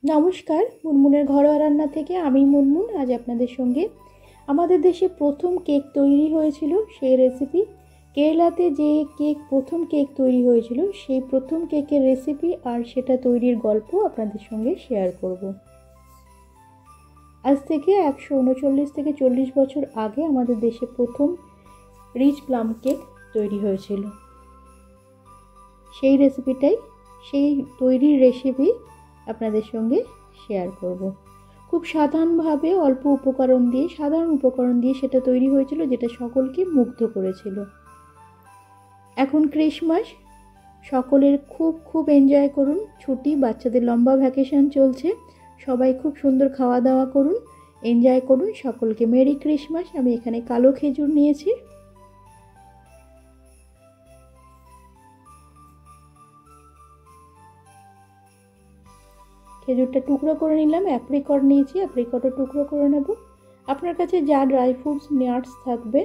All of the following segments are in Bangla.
নমস্কার, মুনমুনের ঘরোয়া রান্না থেকে আমি মুনমুন আজ আপনাদের সঙ্গে আমাদের দেশে প্রথম কেক তৈরি হয়েছিল সেই রেসিপি, কেরালাতে যে প্রথম কেক তৈরি হয়েছিল সেই প্রথম কেকের রেসিপি আর সেটা তৈরির গল্প আপনাদের সঙ্গে শেয়ার করব। আজ থেকে 139 থেকে 40 বছর আগে আমাদের দেশে প্রথম রিচ প্লাম কেক তৈরি হয়েছিল। সেই রেসিপিটাই, সেই তৈরির রেসিপি আপনাদের সঙ্গে শেয়ার করব। খুব সাধারণ উপকরণ দিয়ে সেটা তৈরি হয়েছিল, যেটা সকলকে মুগ্ধ করেছিল। এখন ক্রিসমাস, সকলের খুব এনজয় করুন। ছুটি, বাচ্চাদের লম্বা ভ্যাকেশন চলছে, সবাই খুব সুন্দর খাওয়া দাওয়া করুন, এনজয় করুন। সকলকে মেরি ক্রিসমাস। আমি এখানে কালো খেজুর নিয়েছি। খেজুরটা টুকরো করে নিলাম। অ্যাপ্রিকট নিয়েছি, অ্যাপ্রিকটও টুকরো করে নেব। আপনার কাছে যা ড্রাই ফ্রুটস, নাটস থাকবে,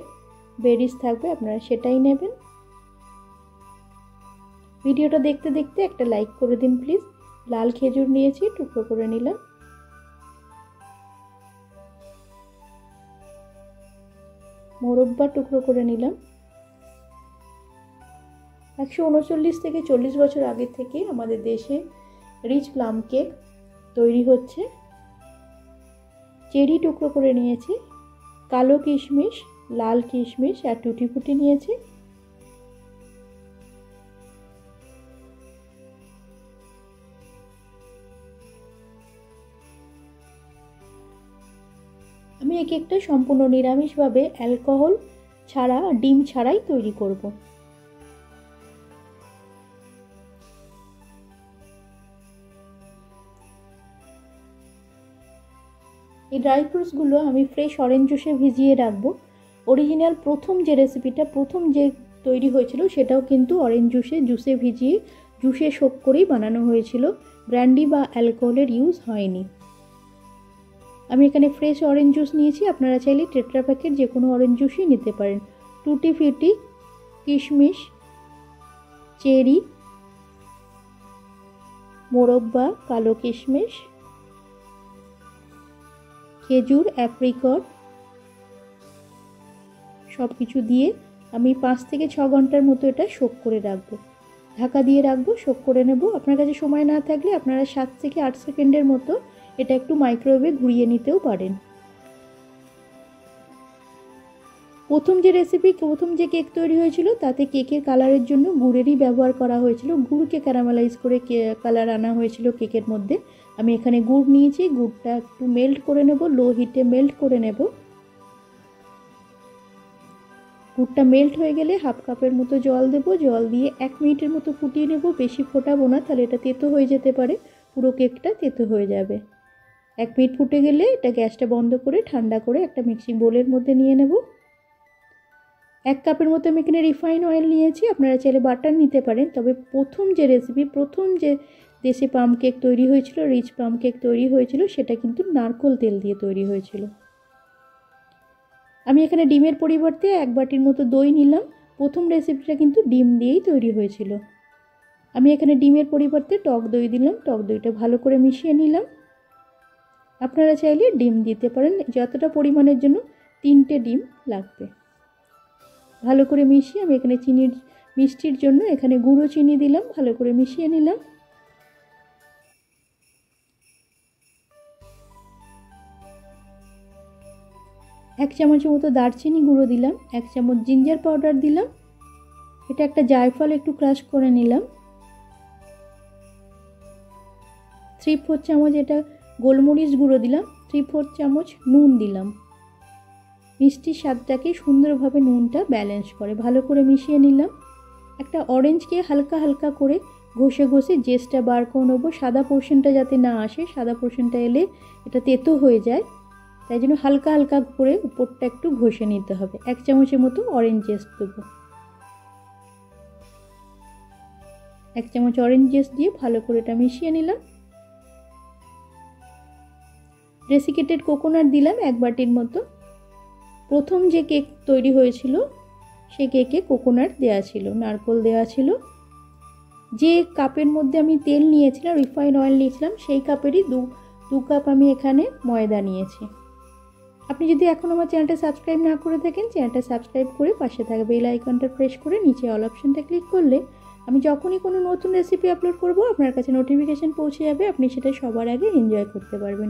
বেরিজ থাকবে, আপনারা সেটাই নেবেন। ভিডিওটা দেখতে দেখতে একটা লাইক করে দিন প্লিজ। লাল খেজুর নিয়েছি, টুকরো করে নিলাম। মোরব্বা টুকরো করে নিলাম। 139 থেকে 40 বছর আগে থেকে আমাদের দেশে রিচ প্লাম কেক তৈরি হচ্ছে। চেরি টুকরো করে নিয়েছি, কালো কিশমিশ, লাল কিশমিশ আর টুটি ফুটি নিয়েছি। আমি এই কেকটা সম্পূর্ণ নিরামিষভাবে অ্যালকোহল ছাড়া, ডিম ছাড়াই তৈরি করব। এই ড্রাই ফ্রুটসগুলো আমি ফ্রেশ অরেঞ্জ জুসে ভিজিয়ে রাখবো। অরিজিনাল প্রথম যে তৈরি হয়েছিল সেটাও কিন্তু অরেঞ্জ জুসে ভিজিয়ে জুসে সোক করেই বানানো হয়েছিল। ব্র্যান্ডি বা অ্যালকোহলের ইউজ হয়নি। আমি এখানে ফ্রেশ অরেঞ্জ জুস নিয়েছি, আপনারা চাইলে টেট্রা প্যাকেট যে কোনো অরেঞ্জ জুসই নিতে পারেন। টুটি ফ্রুটি, কিশমিশ, চেরি, মোরব্বা, কালো কিশমিশ, খেজুর, অ্যাপ্রিকট সব কিছু দিয়ে আমি 5 থেকে 6 ঘন্টার মতো এটা সোক করে রাখবো। ঢাকা দিয়ে রাখবো, সোক করে নেব। আপনার কাছে সময় না থাকলে আপনারা 7 থেকে 8 সেকেন্ডের মতো এটা একটু মাইক্রোওয়েভে ঘুরিয়ে নিতেও পারেন। প্রথম যে কেক তৈরি হয়েছিল তাতে কেকের কালারের জন্য গুড়েরই ব্যবহার করা হয়েছিল। গুড়কে ক্যারামেলাইজ করে কালার আনা হয়েছিল কেকের মধ্যে। আমি এখানে গুড় নিয়েছি, গুড়টা একটু মেল্ট করে নেব, লো হিটে মেল্ট করে নেব। গুড়টা মেল্ট হয়ে গেলে হাফ কাপের মতো জল দেব, জল দিয়ে 1 মিনিটের মতো ফুটিয়ে নেব। বেশি ফোটাবো না, তাহলে এটা তেতো হয়ে যেতে পারে, পুরো কেকটা তেতো হয়ে যাবে। 1 মিনিট ফুটে গেলে এটা গ্যাসটা বন্ধ করে ঠান্ডা করে একটা মিক্সিং বোলের মধ্যে নিয়ে নেব। 1 কাপের মতো আমি এখানে রিফাইন অয়েল নিয়েছি, আপনারা চাইলে বাটার নিতে পারেন। তবে প্রথম যে দেশে পাম কেক তৈরি হয়েছিল, রিচ পাম কেক তৈরি হয়েছিল, সেটা কিন্তু নারকেল তেল দিয়ে তৈরি হয়েছিল। আমি এখানে ডিমের পরিবর্তে 1 বাটির মতো দই নিলাম। প্রথম রেসিপিটা কিন্তু ডিম দিয়েই তৈরি হয়েছিল। আমি এখানে ডিমের পরিবর্তে টক দই দিলাম। টক দইটা ভালো করে মিশিয়ে নিলাম। আপনারা চাইলে ডিম দিতে পারেন, যতটা পরিমাণের জন্য 3টে ডিম লাগবে। ভালো করে মিশিয়ে আমি এখানে মিষ্টির জন্য এখানে গুঁড়ো চিনি দিলাম, ভালো করে মিশিয়ে নিলাম। এক চামচের মতো দারচিনি গুঁড়ো দিলাম, 1 চামচ জিঞ্জার পাউডার দিলাম। এটা একটা জায়ফল একটু ক্রাশ করে নিলাম। 3/4 চামচ এটা গোলমরিচ গুঁড়ো দিলাম। 3/4 চামচ নুন দিলাম। মিষ্টির স্বাদটাকে সুন্দরভাবে নুনটা ব্যালেন্স করে ভালো করে মিশিয়ে নিলাম। একটা অরেঞ্জকে হালকা হালকা করে ঘষে জেসটা বার করে নেবো। সাদা পোর্শনটা যাতে না আসে, সাদা পোর্শনটা এলে এটা তেতো হয়ে যায়, তাই জন্য হালকা হালকা করে উপরটা একটু ঘষে নিতে হবে। 1 চামচের মতো অরেঞ্জ জেস দেবো। 1 চামচ অরেঞ্জ জেস দিয়ে ভালো করে এটা মিশিয়ে নিলাম। ডেসিকেটেড কোকোনাট দিলাম 1 বাটির মতো। প্রথম যে কেক তৈরি হয়েছিল সেই কেকে কোকোনাট দেওয়া ছিল, নারকেল দেওয়া ছিল। যে কাপের মধ্যে আমি তেল নিয়েছিলাম, রিফাইন অয়েল নিয়েছিলাম, সেই কাপেরই দু কাপ আমি এখানে ময়দা নিয়েছি। আপনি যদি এখন আমার চ্যানেলটা সাবস্ক্রাইব না করে থাকেন, চ্যানেলটা সাবস্ক্রাইব করে পাশে থাকা বেল আইকনটা প্রেস করে নিচে অল অপশনটা ক্লিক করলে আমি যখনই কোনো নতুন রেসিপি আপলোড করব আপনার কাছে নোটিফিকেশান পৌঁছে যাবে, আপনি সেটা সবার আগে এনজয় করতে পারবেন।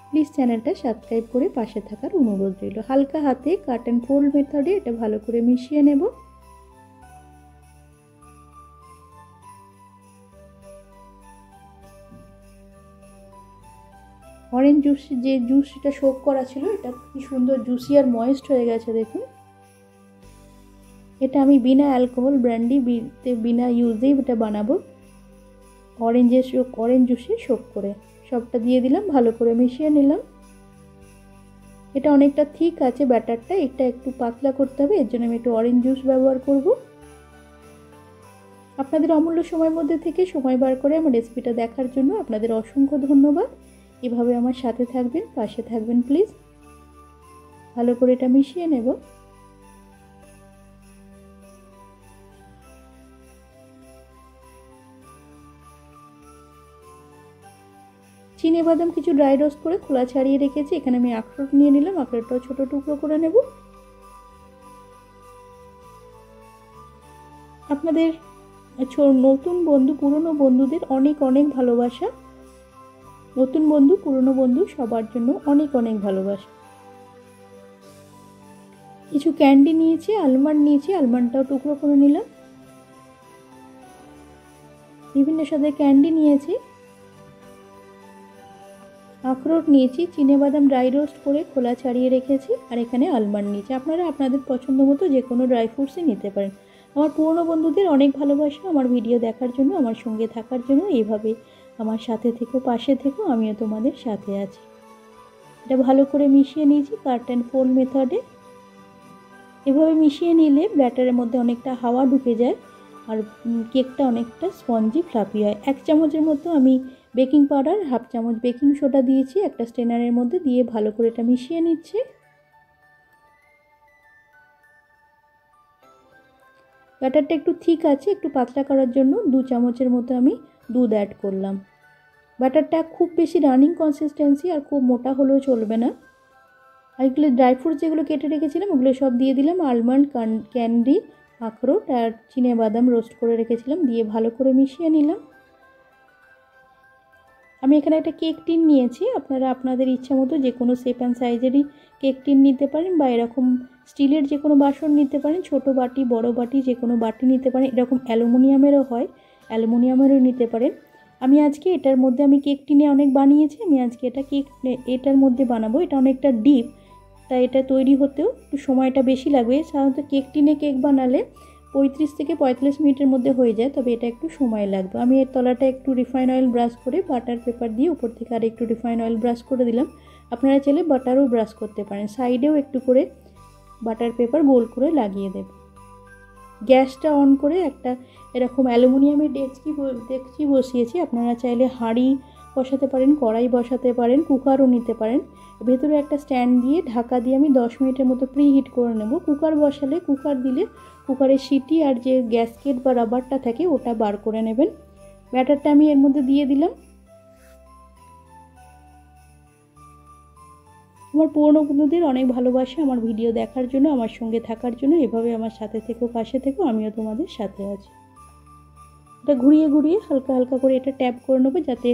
প্লিজ চ্যানেলটা সাবস্ক্রাইব করে পাশে থাকার অনুরোধ রইল। হালকা হাতে কাট অ্যান্ড ফোল্ড মেথডে এটা ভালো করে মিশিয়ে নেব। অরেঞ্জ জুস, যে জুসটা শোক করা ছিল, এটা কি সুন্দর জুসি আর ময়েস্ট হয়ে গেছে দেখুন। এটা আমি বিনা অ্যালকোহল ব্র্যান্ডি বিনা ইউজেই এটা বানাবো। অরেঞ্জ জুসে শোক করে সবটা দিয়ে দিলাম, ভালো করে মিশিয়ে নিলাম। এটা অনেকটা ঠিক আছে ব্যাটারটা, এটা একটু পাতলা করতে হবে, এর জন্য আমি একটু অরেঞ্জ জুস ব্যবহার করব। আপনাদের অমূল্য সময়ের মধ্যে থেকে সময় বার করে আমার রেসিপিটা দেখার জন্য আপনাদের অসংখ্য ধন্যবাদ। এভাবে আমার সাথে থাকবেন, পাশে থাকবেন প্লিজ। ভালো করে এটা মিশিয়ে নেব। চিনে বাদাম কিছু ড্রাই রোস্ট করে খোলা ছাড়িয়ে রেখেছি। এখানে আমি আখরোট নিয়ে নিলাম, আখরোটটাও ছোট টুকরো করে নেব। আপনাদের নতুন বন্ধু পুরনো বন্ধুদের অনেক অনেক ভালোবাসা। নতুন বন্ধু পুরনো বন্ধু সবার জন্য অনেক অনেক ভালোবাসা। কিছু ক্যান্ডি নিয়েছি, আলমন্ড নিয়েছি, আলমন্ডটাও টুকরো করে নিলাম। বিভিন্ন স্বাদের ক্যান্ডি নিয়েছি, আখরোট নিয়েছি, চিনেবাদাম ড্রাই রোস্ট করে খোলা ছাড়িয়ে রেখেছি, আর এখানে আলমন্ড নিয়েছি। আপনারা আপনাদের পছন্দ মতো যে কোনো ড্রাই ফ্রুটসই নিতে পারেন। আমার পুরনো বন্ধুদের অনেক ভালোবাসা, আমার ভিডিও দেখার জন্য, আমার সঙ্গে থাকার জন্য। এইভাবে আমার সাথে থেকো, পাশে থেকো, আমিও তোমাদের সাথে আছি। এটা ভালো করে মিশিয়ে নিয়েছি কাট অ্যান্ড ফোল্ড মেথডে। এভাবে মিশিয়ে নিলে ব্যাটারের মধ্যে অনেকটা হাওয়া ঢুকে যায় আর কেকটা অনেকটা স্পঞ্জি ফ্লাফি হয়। 1 চামচের মতো আমি বেকিং পাউডার, 1/2 চামচ বেকিং সোডা দিয়েছি একটা স্ট্রেনারের মধ্যে, দিয়ে ভালো করে এটা মিশিয়ে নিচ্ছি। ব্যাটারটা একটু ঠিক আছে, একটু পাতলা করার জন্য 2 চামচের মতো আমি দুধ অ্যাড করলাম। ব্যাটারটা খুব বেশি রানিং কনসিস্টেন্সি আর খুব মোটা হলেও চলবে না। আর এগুলো ড্রাই ফ্রুটস যেগুলো কেটে রেখেছিলাম ওগুলো সব দিয়ে দিলাম, আলমন্ড, ক্যান্ডি, আখরোট আর চিনে বাদাম রোস্ট করে রেখেছিলাম, দিয়ে ভালো করে মিশিয়ে নিলাম। আমি এখানে একটা কেক টিন নিয়েছি, আপনারা আপনাদের ইচ্ছা মতো যে কোনো শেপ অ্যান্ড সাইজেরই কেক টিন নিতে পারেন, বা এরকম স্টিলের যে কোনো বাসন নিতে পারেন, ছোট বাটি বড় বাটি যে কোনো বাটি নিতে পারেন, এরকম অ্যালুমিনিয়ামেরও হয়, অ্যালুমিনিয়ামেরও নিতে পারেন। আমি আজকে এটার মধ্যে, আমি কেক টিনে অনেক বানিয়েছি, আমি আজকে এটার মধ্যে বানাবো। এটা অনেকটা ডিপ, তাই এটা তৈরি হতেও একটু সময়টা বেশি লাগবে। সাধারণত কেক টিনে কেক বানালে 35 থেকে 45 মিনিটের মধ্যে হয়ে যায়, তবে এটা একটু সময় লাগবে। আমি এর তলাটা একটু রিফাইন অয়েল ব্রাশ করে বাটার পেপার দিয়ে উপর থেকে আর একটু রিফাইন অয়েল ব্রাশ করে দিলাম। আপনারা চাইলে বাটারও ব্রাশ করতে পারেন। সাইডেও একটু করে বাটার পেপার গোল করে লাগিয়ে দেব। গ্যাসটা অন করে একটা এরকম অ্যালুমিনিয়ামের ডেকচি বসিয়েছি। আপনারা চাইলে হাঁড়ি বসাতে পারেন, কড়াই বসাতে পারেন, কুকারও নিতে পারেন। ভেতরে একটা স্ট্যান্ড দিয়ে ঢাকা দিয়ে আমি 10 মিনিটের মতো প্রিহিট করে নেব। কুকার বসালে, কুকার দিলে কুকারের সিটি আর যে গ্যাসকেট বা রাবারটা থাকে ওটা বার করে নেবেন। ব্যাটারটা আমি এর মধ্যে দিয়ে দিলাম। আমার পুরনো বন্ধুদের অনেক ভালোবাসা, আমার ভিডিও দেখার জন্য, আমার সঙ্গে থাকার জন্য। এভাবে আমার সাথে থেকো, পাশে থেকো, আমিও তোমাদের সাথে আছি। এটা ঘুরিয়ে ঘুরিয়ে হালকা হালকা করে এটা ট্যাপ করে নেবো, যাতে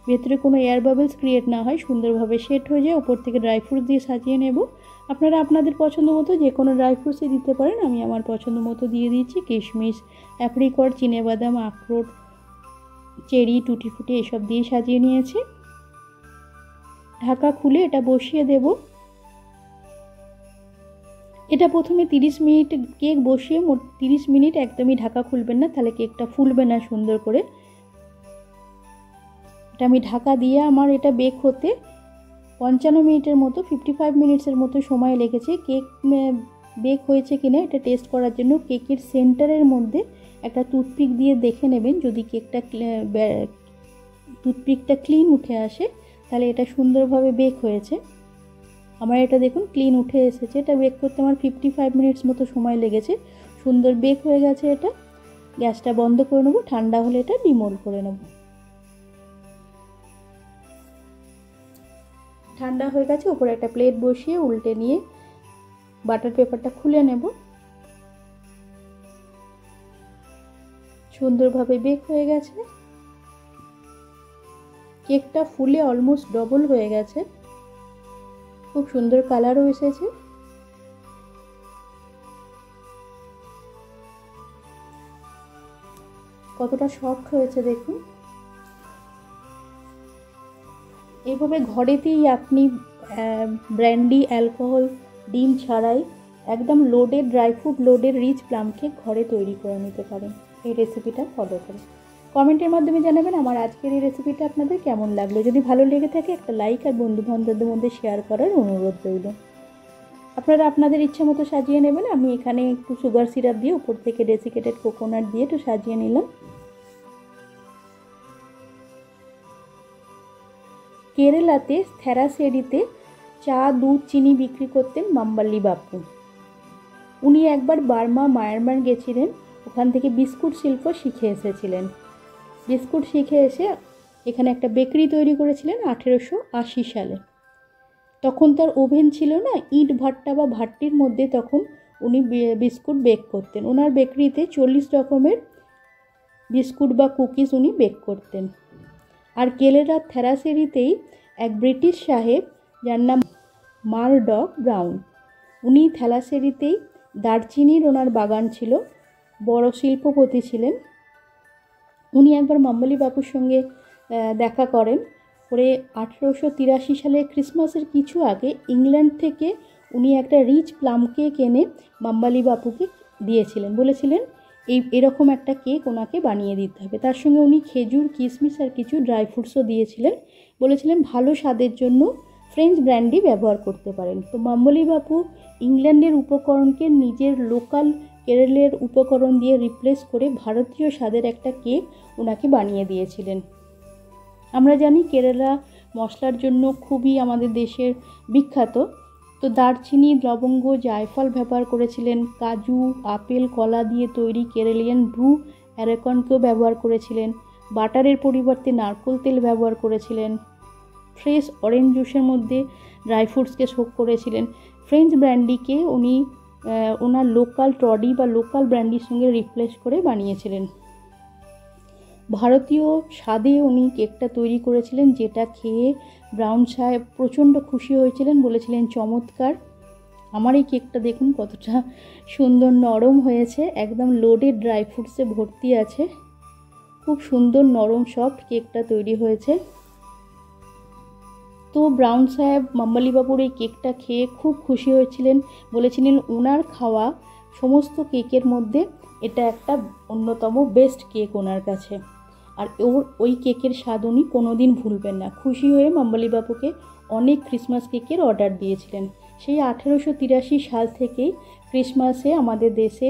ভেতরে কোনো এয়ার বাবলস ক্রিয়েট না হয়, সুন্দরভাবে সেট হয়ে যায়। ওপর থেকে ড্রাই ফ্রুটস দিয়ে সাজিয়ে নেব। আপনারা আপনাদের পছন্দ মতো যে কোনো ড্রাই ফ্রুটসই দিতে পারেন, আমি আমার পছন্দ মতো দিয়ে দিয়েছি। কিশমিশ, অ্যাপ্রিকট, চিনেবাদাম, আখরোট, চেরি, টুটি ফুটি এসব দিয়ে সাজিয়ে নিয়েছি। ঢাকা খুলে এটা বসিয়ে দেব। এটা প্রথমে 30 মিনিট কেক বসিয়ে, 30 মিনিট একদমই ঢাকা খুলবেন না, তাহলে কেকটা ফুলবে না সুন্দর করে। এটা আমি ঢাকা দিয়ে আমার এটা বেক হতে 55 মিনিটের মতো, 55 মিনিটসের মতো সময় লেগেছে। কেক বেক হয়েছে কিনা এটা টেস্ট করার জন্য কেকের সেন্টারের মধ্যে একটা টুথপিক দিয়ে দেখে নেবেন। যদি টুথপিকটা ক্লিন উঠে আসে তাহলে এটা সুন্দরভাবে বেক হয়েছে। আমার এটা দেখুন ক্লিন উঠে এসেছে। এটা বেক করতে আমার 55 মিনিটস মতো সময় লেগেছে। সুন্দর বেক হয়ে গেছে এটা। গ্যাসটা বন্ধ করে নেবো, ঠান্ডা হলে এটা ডিমোল্ড করে নেব। ঠান্ডা হয়ে গেছে, ওপরে একটা প্লেট বসিয়ে উল্টে নিয়ে বাটার পেপারটা খুলে নেব। সুন্দরভাবে বেক হয়ে গেছে, কেকটা ফুলে অলমোস্ট ডবল হয়ে গেছে, খুব সুন্দর কালারও এসেছে। কতটা সফট হয়েছে দেখুন। এইভাবে ঘরেতেই আপনি ব্র্যান্ডি, অ্যালকোহল, ডিম ছাড়াই একদম loaded dry fruit loaded rich plum cake ঘরে তৈরি করে নিতে পারেন এই রেসিপিটা ফলো করে। কমেন্টের মাধ্যমে জানাবেন আমার আজকের এই রেসিপিটা আপনাদের কেমন লাগলো। যদি ভালো লেগে থাকে একটা লাইক আর বন্ধুবান্ধবদের মধ্যে শেয়ার করার অনুরোধ রইল। আপনারা আপনাদের ইচ্ছা মতো সাজিয়ে নেবেন। আমি এখানে একটু সুগার সিরাপ দিয়ে উপর থেকে ডেসিকেটেড কোকোনাট দিয়ে একটু সাজিয়ে নিলাম। কেরালাতে থেরাসেরিতে চা, দুধ, চিনি বিক্রি করতেন মাম্বাল্লি বাপু। উনি একবার বার্মা, মায়ানমার গেছিলেন, ওখান থেকে বিস্কুট শিল্প শিখে এসেছিলেন। বিস্কুট শিখে এসে এখানে একটা বেকারি তৈরি করেছিলেন 1880 সালে। তখন তার ওভেন ছিল না, ইট ভাট্টা বা ভাট্টির মধ্যে তখন উনি বিস্কুট বেক করতেন। ওনার বেকারিতে 40 রকমের বিস্কুট বা কুকিজ উনি বেক করতেন। আর কেরালার থেরাসেরিতেই এক ব্রিটিশ সাহেব, যার নাম মারডক ব্রাউন, উনি থেরাসেরিতেই দারচিনির ওনার বাগান ছিল, বড় শিল্পপতি ছিলেন। উনি একবার মাম্বালি বাপুর সঙ্গে দেখা করেন। পরে 1883 সালে ক্রিসমাসের কিছু আগে ইংল্যান্ড থেকে উনি একটা রিচ প্লাম কেক এনে মাম্বালি বাপুকে দিয়েছিলেন, বলেছিলেন এরকম একটা কেক ওনাকে বানিয়ে দিতে হবে। তার সঙ্গে উনি খেজুর, কিশমিশ আর কিছু ড্রাই ফ্রুটসও দিয়েছিলেন, বলেছিলেন ভালো স্বাদের জন্য ফ্রেঞ্চ ব্র্যান্ডি ব্যবহার করতে পারেন। তো মাম্বালি বাপু ইংল্যান্ডের উপকরণকে নিজের লোকাল কেরলের উপকরণ দিয়ে রিপ্লেস করে ভারতীয় স্বাদের একটা কেক ওনাকে বানিয়ে দিয়েছিলেন। আমরা জানি কেরালা মশলার জন্য খুবই আমাদের দেশের বিখ্যাত। তো দারচিনি, লবঙ্গ, জায়ফল ব্যবহার করেছিলেন, কাজু, আপেল, কলা দিয়ে তৈরি কেরালিয়ান ব্রু অ্যারাকনকেও ব্যবহার করেছিলেন, বাটারের পরিবর্তে নারকেল তেল ব্যবহার করেছিলেন, ফ্রেশ অরেঞ্জ জুসের মধ্যে ড্রাই ফ্রুটসকে সোক করেছিলেন। ফ্রেঞ্চ ব্র্যান্ডিকে উনি ওনার লোকাল ট্রডি বা লোকাল ব্র্যান্ডির সঙ্গে রিপ্লেস করে বানিয়েছিলেন। ভারতীয় স্বাদে উনি কেকটা তৈরি করেছিলেন, যেটা খেয়ে ব্রাউন সাহেব প্রচণ্ড খুশি হয়েছিলেন, বলেছিলেন চমৎকার। আমার এই কেকটা দেখুন কতটা সুন্দর নরম হয়েছে, একদম লোডেড ড্রাই ফ্রুটসে ভর্তি আছে, খুব সুন্দর নরম সফট কেকটা তৈরি হয়েছে। তো ব্রাউন সাহেব মাম্বালি বাবুর এই কেকটা খেয়ে খুব খুশি হয়েছিলেন, বলেছিলেন ওনার খাওয়া সমস্ত কেকের মধ্যে এটা একটা অন্যতম বেস্ট কেক ওনার কাছে। আর ওই কেকের স্বাদ উনি কোনোদিন ভুলবেন না। খুশি হয়ে মাম্বালি বাবুকে অনেক ক্রিসমাস কেকের অর্ডার দিয়েছিলেন। সেই 1883 সাল থেকেই ক্রিসমাসে আমাদের দেশে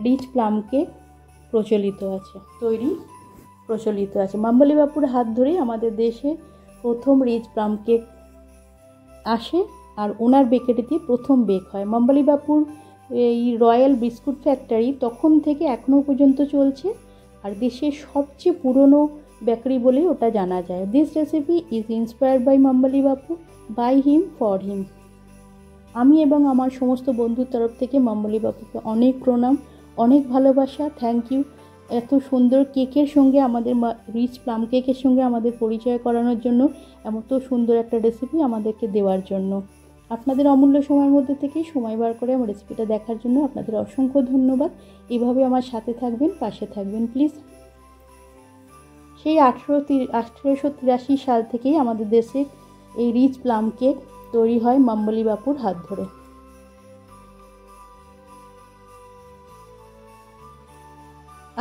রিচ প্লাম কেক প্রচলিত আছে, প্রচলিত আছে। মাম্বালি বাবুর হাত ধরেই আমাদের দেশে প্রথম রিচ প্লাম কেক আসে, আর ওনার বেকারিতে প্রথম বেক হয়। মাম্বালি বাপুর এই রয়্যাল বিস্কুট ফ্যাক্টরি তখন থেকে এখনও পর্যন্ত চলছে, আর দেশের সবচেয়ে পুরনো বেকারি বলে ওটা জানা যায়। This recipe is inspired by Mambali Bapu, by him for him. আমি এবং আমার সমস্ত বন্ধুর তরফ থেকে মাম্বালি বাপুকে অনেক প্রণাম, অনেক ভালোবাসা। থ্যাংক ইউ এত সুন্দর কেকের সঙ্গে, আমাদের রিচ প্লাম কেকের সঙ্গে আমাদের পরিচয় করানোর জন্য, এত সুন্দর একটা রেসিপি আমাদেরকে দেওয়ার জন্য। আপনাদের অমূল্য সময়ের মধ্যে থেকেই সময় বার করে আমার রেসিপিটা দেখার জন্য আপনাদের অসংখ্য ধন্যবাদ। এভাবে আমার সাথে থাকবেন, পাশে থাকবেন প্লিজ। সেই 1883 সাল থেকেই আমাদের দেশে এই রিচ প্লাম কেক তৈরি হয় মাম্বালি বাপুর হাত ধরে।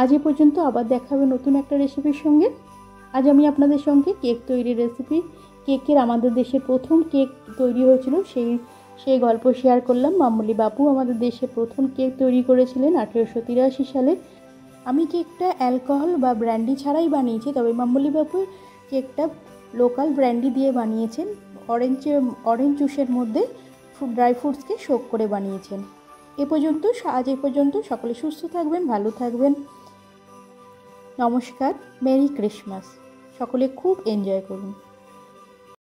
আজ এ পর্যন্ত, আবার দেখা হবে নতুন একটা রেসিপির সঙ্গে। আজ আমি আপনাদের সঙ্গে কেক তৈরির রেসিপি, কেকের আমাদের দেশে প্রথম কেক তৈরি হয়েছিল সেই গল্প শেয়ার করলাম। মাম্বালি বাপু আমাদের দেশে প্রথম কেক তৈরি করেছিলেন 1883 সালে। আমি কেকটা অ্যালকোহল বা ব্র্যান্ডি ছাড়াই বানিয়েছি, তবে মাম্বালি বাপু কেকটা লোকাল ব্র্যান্ডি দিয়ে বানিয়েছেন। অরেঞ্জ জুসের মধ্যে ড্রাই ফ্রুটসকে সোক করে বানিয়েছেন। আজ এ পর্যন্ত। সকলে সুস্থ থাকবেন, ভালো থাকবেন। নমস্কার, মেরি ক্রিসমাস। সকলে খুব এনজয় করুন।